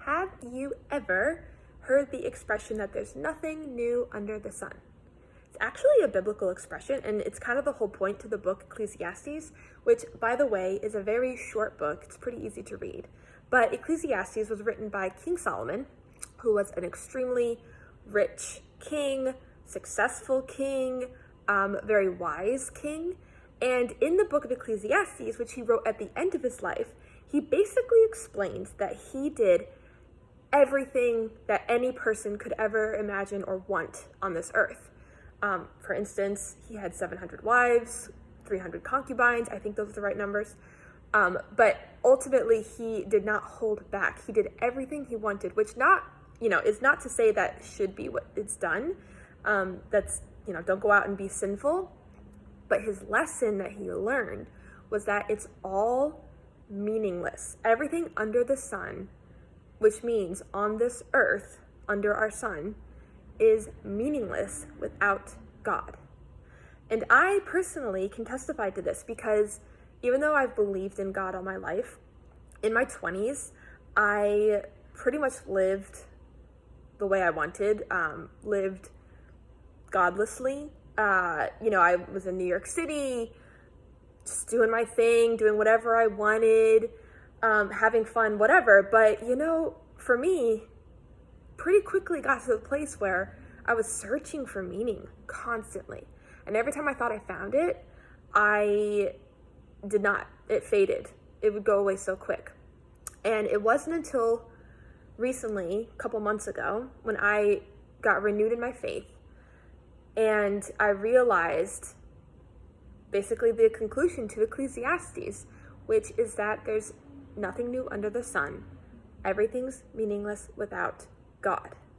Have you ever heard the expression that there's nothing new under the sun? It's actually a biblical expression, and it's kind of the whole point to the book Ecclesiastes, which, by the way, is a very short book. It's pretty easy to read. But Ecclesiastes was written by King Solomon, who was an extremely rich king, successful king, very wise king. And in the book of Ecclesiastes, which he wrote at the end of his life, he basically explains that he did everything that any person could ever imagine or want on this earth. For instance, he had 700 wives, 300 concubines. I think those are the right numbers. But ultimately, he did not hold back. He did everything he wanted, which is not to say that should be what it's done. Don't go out and be sinful. But his lesson that he learned was that it's all meaningless. Everything under the sun, which means on this earth, under our sun, is meaningless without God. And I personally can testify to this because even though I've believed in God all my life, in my 20s, I pretty much lived the way I wanted, lived godlessly. I was in New York City, just doing my thing, doing whatever I wanted, having fun, whatever. But, for me, pretty quickly got to the place where I was searching for meaning constantly. And every time I thought I found it, I did not. It faded. It would go away so quick. And it wasn't until recently, a couple months ago, when I got renewed in my faith, and I realized basically the conclusion to Ecclesiastes, which is that there's nothing new under the sun. Everything's meaningless without God.